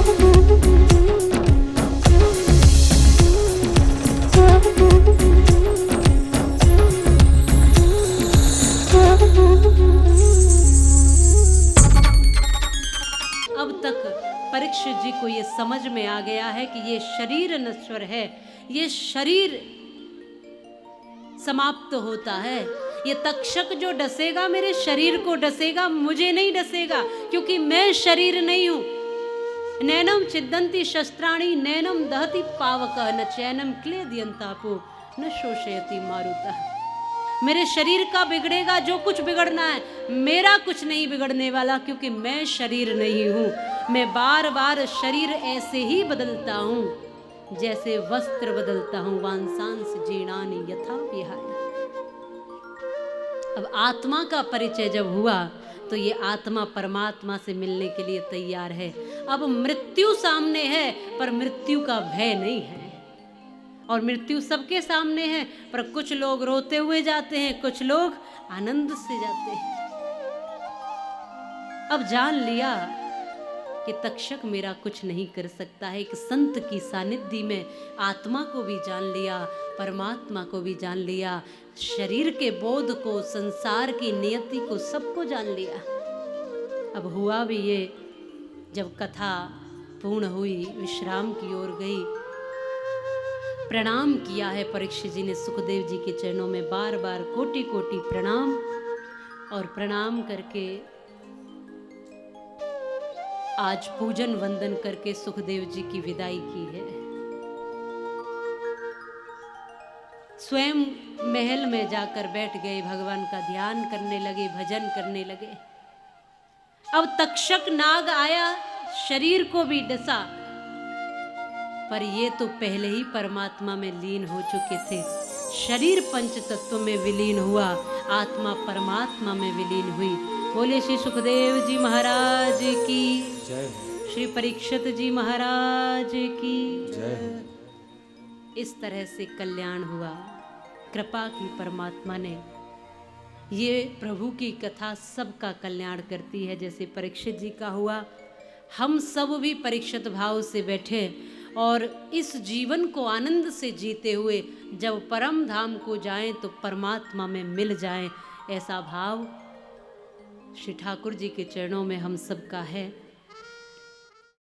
अब तक परीक्षित जी को ये समझ में आ गया है कि ये शरीर नश्वर है, ये शरीर समाप्त होता है। ये तक्षक जो डसेगा मेरे शरीर को डसेगा, मुझे नहीं डसेगा, क्योंकि मैं शरीर नहीं हूं। नैनम छिदन्ति शस्त्राणि नैनम दहति पावकः न चैनम क्लेदयन्तापो न शोषयति मारुतः। मेरे शरीर का बिगड़ेगा जो कुछ बिगड़ना है, मेरा कुछ नहीं बिगड़ने वाला, क्योंकि मैं शरीर नहीं हूं। मैं बार बार शरीर ऐसे ही बदलता हूं जैसे वस्त्र बदलता हूं। वांसांस जीर्णानि यथा विहाय। अब आत्मा का परिचय जब हुआ तो ये आत्मा परमात्मा से मिलने के लिए तैयार है। अब मृत्यु सामने है पर मृत्यु का भय नहीं है। और मृत्यु सबके सामने है, पर कुछ लोग रोते हुए जाते हैं, कुछ लोग आनंद से जाते हैं। अब जान लिया कि तक्षक मेरा कुछ नहीं कर सकता है। एक संत की सानिध्य में आत्मा को भी जान लिया, परमात्मा को भी जान लिया, शरीर के बोध को, संसार की नियति को, सबको जान लिया। अब हुआ भी ये, जब कथा पूर्ण हुई, विश्राम की ओर गई, प्रणाम किया है परीक्षित जी ने सुखदेव जी के चरणों में, बार बार कोटि कोटि प्रणाम। और प्रणाम करके आज पूजन वंदन करके सुखदेव जी की विदाई की है। स्वयं महल में जाकर बैठ गए, भगवान का ध्यान करने लगे, भजन करने लगे। अब तक्षक नाग आया, शरीर को भी डसा, पर ये तो पहले ही परमात्मा में लीन हो चुके थे। शरीर पंच तत्व में विलीन हुआ, आत्मा परमात्मा में विलीन हुई। बोले श्री सुखदेव जी महाराज की जय, श्री परीक्षित जी महाराज की जय। इस तरह से कल्याण हुआ, कृपा की परमात्मा ने। ये प्रभु की कथा सबका कल्याण करती है। जैसे परीक्षित जी का हुआ, हम सब भी परीक्षित भाव से बैठे और इस जीवन को आनंद से जीते हुए जब परम धाम को जाएं तो परमात्मा में मिल जाएं, ऐसा भाव श्री ठाकुर जी के चरणों में हम सबका है।